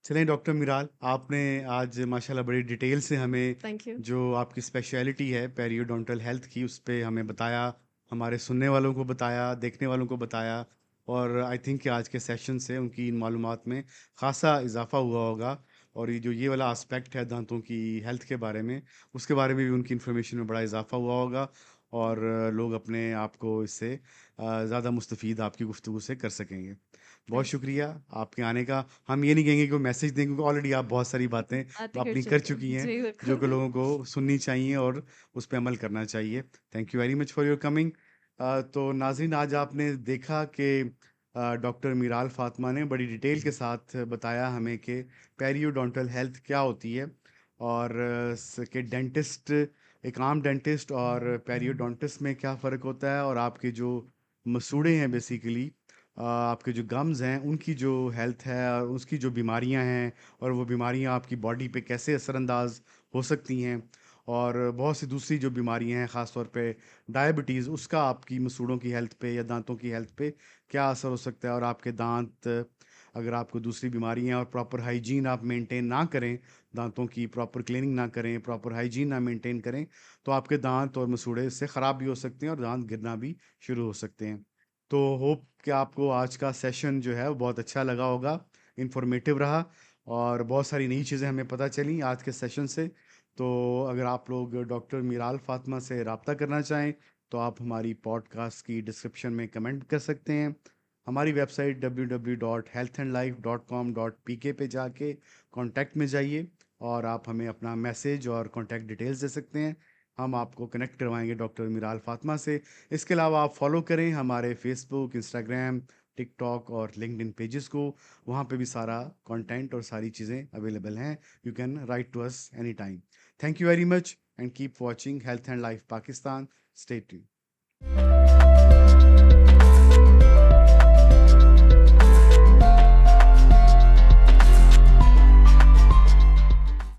चलें डॉक्टर मीराल, आपने आज माशाल्लाह बड़ी डिटेल से हमें थैंक यू। जो आपकी स्पेशलिटी है पेरियोडोंटल हेल्थ की, उस पे हमें बताया, हमारे सुनने वालों को बताया, देखने वालों को बताया, और आई थिंक कि आज के सेशन से उनकी इन मालूमात में ख़ासा इजाफा हुआ होगा। और ये वाला एस्पेक्ट है दांतों की हेल्थ के बारे में, उसके बारे में भी उनकी इन्फॉर्मेशन में बड़ा इजाफा हुआ होगा, और लोग अपने आप को इससे ज़्यादा मुस्तफ़ीद आपकी गुफ्तगू से कर सकेंगे। बहुत थैंक यू। शुक्रिया आपके आने का। हम ये नहीं कहेंगे कि वो मैसेज दें, क्योंकि ऑलरेडी आप बहुत सारी बातें बातें कर अपनी कर चुके चुकी हैं हैं, जी, जो कि बिल्कुल। लोगों को सुननी चाहिए और उस पे अमल करना चाहिए। Thank you very much for your coming. तो नाज़रीन, आज आपने देखा कि डॉक्टर मीराल फातिमा ने बड़ी डिटेल के साथ बताया हमें कि पेरियोडोंटल हेल्थ क्या होती है, और कि डेंटिस्ट, एक आम डेंटिस्ट और पेरियोडोंटिस्ट में क्या फ़र्क होता है, और आपके जो मसूड़े हैं बेसिकली, आपके जो गम्स हैं उनकी जो हेल्थ है और उसकी जो बीमारियां हैं, और वो बीमारियां आपकी बॉडी पे कैसे असरअंदाज हो सकती हैं, और बहुत सी दूसरी जो बीमारियां हैं, ख़ास तौर पे डायबिटीज़, उसका आपकी मसूड़ों की हेल्थ पे या दांतों की हेल्थ पे क्या असर हो सकता है। और आपके दांत, अगर आपको दूसरी बीमारियां और प्रॉपर हाइजीन आप मेंटेन ना करें, दांतों की प्रॉपर क्लीनिंग ना करें, प्रॉपर हाइजीन ना मेंटेन करें, तो आपके दांत और मसूड़े इससे ख़राब भी हो सकते हैं और दांत गिरना भी शुरू हो सकते हैं। तो होप कि आपको आज का सेशन जो है वो बहुत अच्छा लगा होगा, इंफॉर्मेटिव रहा, और बहुत सारी नई चीज़ें हमें पता चली आज के सेशन से। तो अगर आप लोग डॉक्टर मीराल फातिमा से रब्ता करना चाहें, तो आप हमारी पॉडकास्ट की डिस्क्रिप्शन में कमेंट कर सकते हैं। हमारी वेबसाइट www.healthandlife.com.pk पे जाके कांटेक्ट में जाइए, और आप हमें अपना मैसेज और कांटेक्ट डिटेल्स दे सकते हैं। हम आपको कनेक्ट करवाएंगे डॉक्टर मीराल फातिमा से। इसके अलावा आप फॉलो करें हमारे फेसबुक, इंस्टाग्राम, टिकटॉक और लिंक्डइन पेजेस को। वहाँ पे भी सारा कंटेंट और सारी चीज़ें अवेलेबल हैं। You can write to us any time. Thank you very much and keep watching health and life Pakistan. Stay tuned.